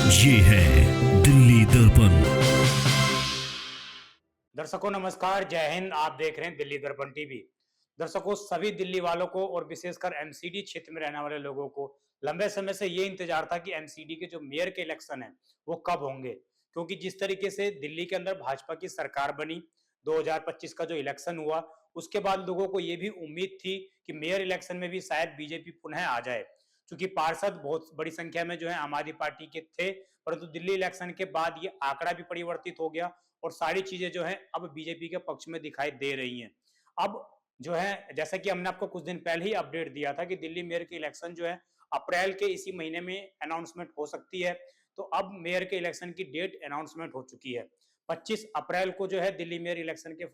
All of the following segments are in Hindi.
ये है दिल्ली दर्पण। दर्शकों नमस्कार, जय हिंद। आप देख रहे हैं दिल्ली दर्पण टीवी। दर्शकों, सभी दिल्ली वालों को और विशेषकर एमसीडी क्षेत्र में रहने वाले लोगों को लंबे समय से ये इंतजार था कि एमसीडी के जो मेयर के इलेक्शन है वो कब होंगे, क्योंकि जिस तरीके से दिल्ली के अंदर भाजपा की सरकार बनी, 2025 का जो इलेक्शन हुआ, उसके बाद लोगों को ये भी उम्मीद थी कि मेयर इलेक्शन में भी शायद बीजेपी पुनः आ जाए, क्योंकि पार्षद बहुत बड़ी संख्या में जो है आम आदमी पार्टी के थे। परंतु दिल्ली इलेक्शन के बाद ये आंकड़ा भी परिवर्तित हो गया और सारी चीजें जो है अब बीजेपी के पक्ष में दिखाई दे रही हैं। अब जो है, जैसा कि हमने आपको कुछ दिन पहले ही अपडेट दिया था कि दिल्ली मेयर के इलेक्शन जो है अप्रैल के इसी महीने में अनाउंसमेंट हो सकती है। तो अब मेयर के इलेक्शन की डेट अनाउंसमेंट हो चुकी है। 25 अप्रैल को जो है दिल्ली मेयर इलेक्शन के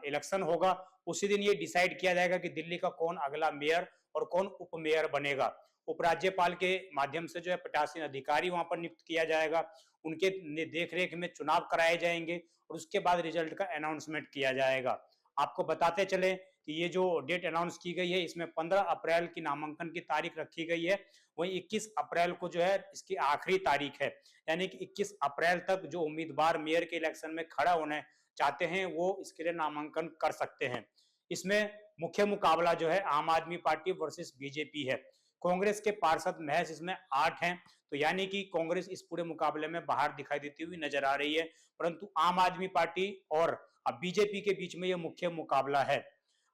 इलेक्शन होगा। उसी दिन ये डिसाइड किया जाएगा कि दिल्ली का कौन अगला मेयर और कौन उप मेयर बनेगा। उपराज्यपाल के माध्यम से जो है प्रशासनिक अधिकारी वहां पर नियुक्त किया जाएगा। उनके देखरेख में चुनाव कराए जाएंगे और उसके बाद रिजल्ट का अनाउंसमेंट किया जाएगा। आपको बताते चले कि ये जो डेट अनाउंस की गई है, इसमें 15 अप्रैल की नामांकन की तारीख रखी गई है। वहीं 21 अप्रैल को जो है इसकी आखिरी तारीख है, यानी कि 21 अप्रैल तक जो उम्मीदवार मेयर के इलेक्शन में खड़ा होने चाहते हैं वो इसके लिए नामांकन कर सकते हैं। इसमें मुख्य मुकाबला जो है आम आदमी पार्टी वर्सेस बीजेपी है। कांग्रेस के पार्षद महज इसमें 8 हैं, तो यानी कि कांग्रेस इस पूरे मुकाबले में बाहर दिखाई देती हुई नजर आ रही है। परंतु आम आदमी पार्टी और बीजेपी के बीच में यह मुख्य मुकाबला है।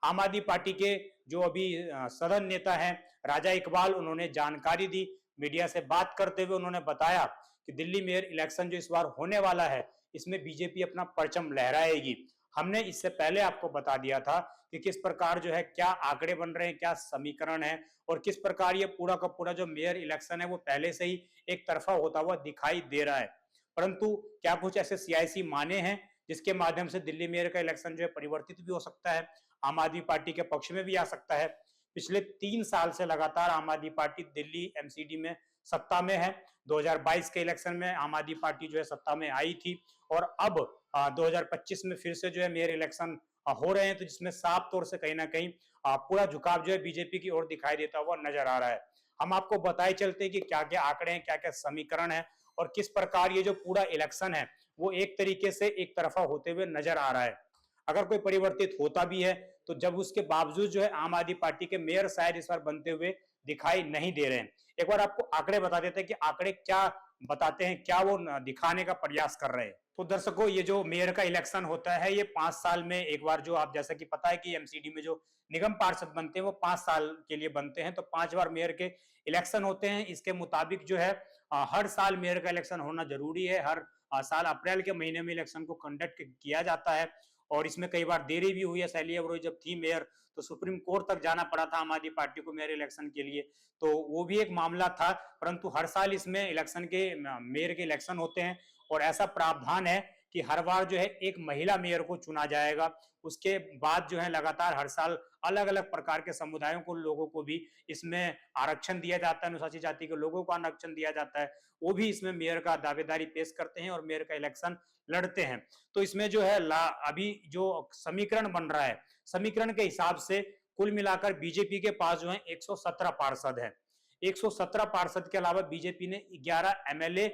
आम आदमी पार्टी के जो अभी सदन नेता हैं राजा इकबाल, उन्होंने जानकारी दी। मीडिया से बात करते हुए उन्होंने बताया कि दिल्ली मेयर इलेक्शन जो इस बार होने वाला है, इसमें बीजेपी अपना परचम लहराएगी। हमने इससे पहले आपको बता दिया था कि किस प्रकार जो है क्या आंकड़े बन रहे हैं, क्या समीकरण है और किस प्रकार ये पूरा का पूरा जो मेयर इलेक्शन है वो पहले से ही एक तरफा होता हुआ दिखाई दे रहा है। परंतु क्या कुछ ऐसे सियासी माने हैं जिसके माध्यम से दिल्ली मेयर का इलेक्शन जो है परिवर्तित भी हो सकता है, आम आदमी पार्टी के पक्ष में भी आ सकता है। पिछले 3 साल से लगातार आम आदमी पार्टी दिल्ली एमसीडी में सत्ता में है। 2022 के इलेक्शन में आम आदमी पार्टी जो है सत्ता में आई थी और अब 2025 में फिर से जो है मेयर इलेक्शन हो रहे हैं, तो जिसमें साफ तौर से कहीं ना कहीं पूरा झुकाव जो है बीजेपी की ओर दिखाई देता हुआ नजर आ रहा है। हम आपको बताए चलते हैं कि क्या क्या आंकड़े हैं, क्या क्या समीकरण है और किस प्रकार ये जो पूरा इलेक्शन है वो एक तरीके से एक तरफा होते हुए नजर आ रहा है। अगर कोई परिवर्तित होता भी है तो जब उसके बावजूद जो है आम आदमी पार्टी के मेयर शायद इस बार बनते हुए दिखाई नहीं दे रहे हैं। एक बार आपको आंकड़े बता देते हैं कि आंकड़े क्या बताते हैं, क्या वो दिखाने का प्रयास कर रहे हैं। तो दर्शकों, ये जो मेयर का इलेक्शन होता है ये 5 साल में एक बार, जो आप जैसा कि पता है कि एमसीडी में जो निगम पार्षद बनते हैं वो 5 साल के लिए बनते हैं, तो 5 बार मेयर के इलेक्शन होते हैं। इसके मुताबिक जो है हर साल मेयर का इलेक्शन होना जरूरी है। हर साल अप्रैल के महीने में इलेक्शन को कंडक्ट किया जाता है और इसमें कई बार देरी भी हुई है। शैली अब्रोही जब थी मेयर तो सुप्रीम कोर्ट तक जाना पड़ा था आम आदमी पार्टी को मेयर इलेक्शन के लिए, तो वो भी एक मामला था। परंतु हर साल इसमें इलेक्शन के मेयर के इलेक्शन होते हैं और ऐसा प्रावधान है कि हर बार जो है एक महिला मेयर को चुना जाएगा। उसके बाद जो है लगातार हर साल अलग अलग प्रकार के समुदायों को, लोगों को भी इसमें आरक्षण दिया जाता है, अनुसूचित जाति के लोगों को आरक्षण दिया जाता है। वो भी इसमें मेयर का दावेदारी पेश करते हैं और मेयर का इलेक्शन लड़ते हैं। तो इसमें जो है अभी जो समीकरण बन रहा है, समीकरण के हिसाब से कुल मिलाकर बीजेपी के पास जो है 117 पार्षद है। 117 पार्षद के अलावा बीजेपी ने 11 एमएलए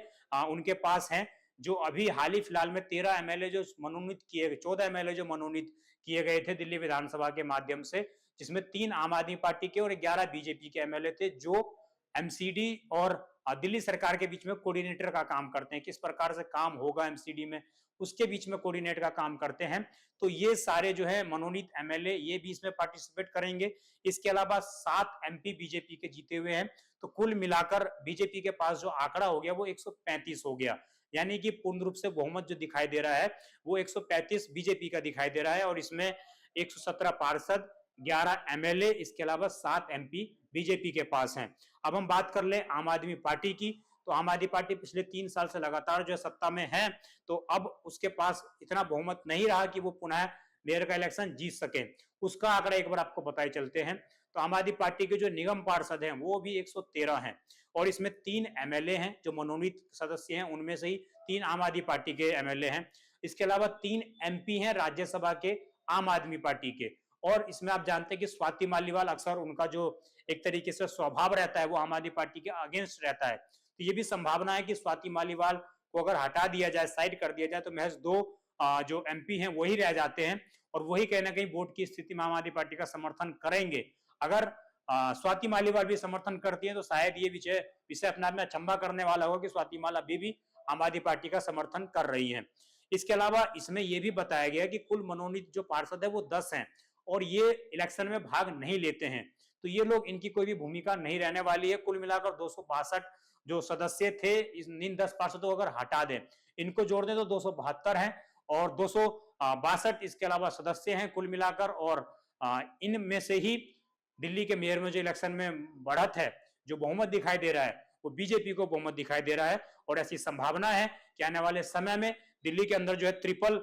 उनके पास हैं, जो अभी हाल ही फिलहाल में 13 एमएलए जो मनोनीत किए गए, 14 एमएलए जो मनोनीत किए गए थे दिल्ली विधानसभा के माध्यम से, जिसमें 3 आम आदमी पार्टी के और 11 बीजेपी के एमएलए थे, जो एमसीडी और दिल्ली सरकार के बीच में कोऑर्डिनेटर का काम करते हैं। किस प्रकार से काम होगा एमसीडी में, उसके बीच में कोऑर्डिनेट का काम करते हैं। तो ये सारे जो है मनोनीत एमएलए ये भी इसमें पार्टिसिपेट करेंगे। इसके अलावा 7 एमपी बीजेपी के जीते हुए हैं। तो कुल मिलाकर बीजेपी के पास जो आंकड़ा हो गया वो 135 हो गया, यानी कि पूर्ण रूप से बहुमत जो दिखाई दे रहा है वो 135 बीजेपी का दिखाई दे रहा है और इसमें 117 पार्षद, 11 एमएलए, इसके अलावा 7 एमपी बीजेपी के पास हैं। अब हम बात कर ले आम आदमी पार्टी की, तो आम आदमी पार्टी पिछले 3 साल से लगातार जो है सत्ता में है, तो अब उसके पास इतना बहुमत नहीं रहा कि वो पुनः मेयर का इलेक्शन जीत सके। उसका आंकड़ा एक बार आपको बताए चलते हैं। तो आम आदमी पार्टी के जो निगम पार्षद हैं वो भी 113 हैं और इसमें 3 एमएलए हैं जो मनोनीत सदस्य हैं, उनमें से ही 3 आम आदमी पार्टी के एमएलए हैं। इसके अलावा 3 एमपी हैं राज्यसभा के आम आदमी पार्टी के। और इसमें आप जानते हैं कि स्वाति मालीवाल, अक्सर उनका जो एक तरीके से स्वभाव रहता है वो आम आदमी पार्टी के अगेंस्ट रहता है, तो ये भी संभावना है कि स्वाति मालीवाल को अगर हटा दिया जाए, साइड कर दिया जाए, तो महज 2 जो एमपी हैं वही रह जाते हैं और वही कहीं ना कहीं वोट की स्थिति में आम आदमी पार्टी का समर्थन करेंगे। अगर स्वाति मालीवाल भी समर्थन करती है तो शायद ये विषय अपने आप में अचंभा करने वाला होगा कि स्वाति माला भी आम आदमी पार्टी का समर्थन कर रही है। इसके अलावा इसमें यह भी बताया गया कि कुल मनोनीत जो पार्षद है वो 10 हैं और ये इलेक्शन में भाग नहीं लेते हैं, तो ये लोग, इनकी कोई भी भूमिका नहीं रहने वाली है। कुल मिलाकर 262 जो सदस्य थे, इन 10 पार्षदों को अगर हटा दें, इनको जोड़ दें तो 272 हैं और 262 इसके अलावा सदस्य हैं कुल मिलाकर। और इनमें से ही दिल्ली के मेयर में जो इलेक्शन में बढ़त है, जो बहुमत दिखाई दे रहा है, वो बीजेपी को बहुमत दिखाई दे रहा है और ऐसी संभावना है कि आने वाले समय में दिल्ली के अंदर जो है ट्रिपल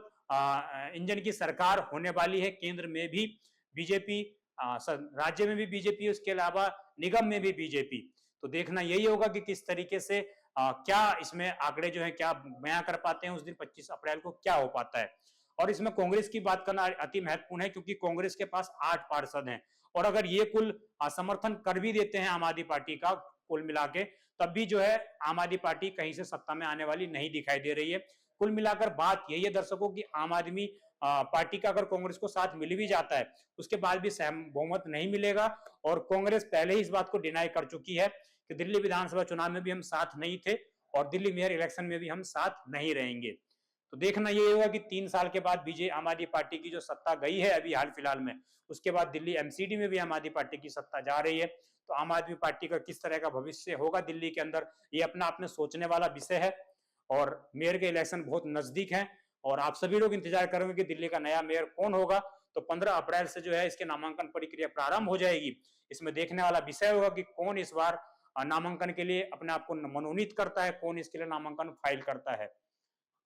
इंजन की सरकार होने वाली है। केंद्र में भी बीजेपी, राज्य में भी बीजेपी, उसके अलावा निगम में भी बीजेपी। तो देखना यही होगा कि किस तरीके से क्या इसमें आंकड़े जो है क्या बयां कर पाते हैं उस दिन 25 अप्रैल को क्या हो पाता है। और इसमें कांग्रेस की बात करना अति महत्वपूर्ण है क्योंकि कांग्रेस के पास 8 पार्षद हैं और अगर ये कुल समर्थन कर भी देते हैं आम आदमी पार्टी का कुल मिला के, तब भी जो है आम आदमी पार्टी कहीं से सत्ता में आने वाली नहीं दिखाई दे रही है। कुल मिलाकर बात यही है दर्शकों की आम आदमी पार्टी का अगर कांग्रेस को साथ मिल भी जाता है, उसके बाद भी बहुमत नहीं मिलेगा और कांग्रेस पहले ही इस बात को डिनाई कर चुकी है कि दिल्ली विधानसभा चुनाव में भी हम साथ नहीं थे और दिल्ली मेयर इलेक्शन में भी हम साथ नहीं रहेंगे। तो देखना ये होगा कि 3 साल के बाद आम आदमी पार्टी की जो सत्ता गई है अभी हाल फिलहाल में, उसके बाद दिल्ली एमसीडी में भी आम आदमी पार्टी की सत्ता जा रही है। तो आम आदमी पार्टी का किस तरह का भविष्य होगा दिल्ली के अंदर, ये अपना आप में सोचने वाला विषय है। और मेयर के इलेक्शन बहुत नजदीक हैं और आप सभी लोग इंतजार करेंगे कि दिल्ली का नया मेयर कौन होगा। तो 15 अप्रैल से जो है इसके नामांकन प्रक्रिया प्रारंभ हो जाएगी। इसमें देखने वाला विषय होगा कि कौन इस बार नामांकन के लिए अपने आप को मनोनीत करता है, कौन इसके लिए नामांकन फाइल करता है।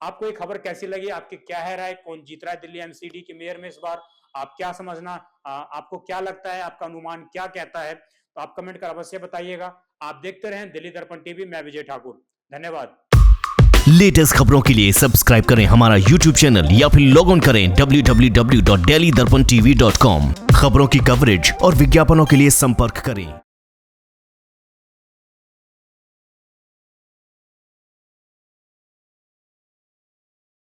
आपको ये खबर कैसी लगी, आपकी क्या है राय, कौन जीत रहा है दिल्ली एमसीडी के मेयर में इस बार, आप क्या समझना, आपको क्या लगता है, आपका अनुमान क्या कहता है, तो आप कमेंट कर अवश्य बताइएगा। आप देखते रहें दिल्ली दर्पण टीवी, मैं विजय ठाकुर, धन्यवाद। लेटेस्ट खबरों के लिए सब्सक्राइब करें हमारा YouTube चैनल या फिर लॉग ऑन करें www.delhidarpantv.com। खबरों की कवरेज और विज्ञापनों के लिए संपर्क करें।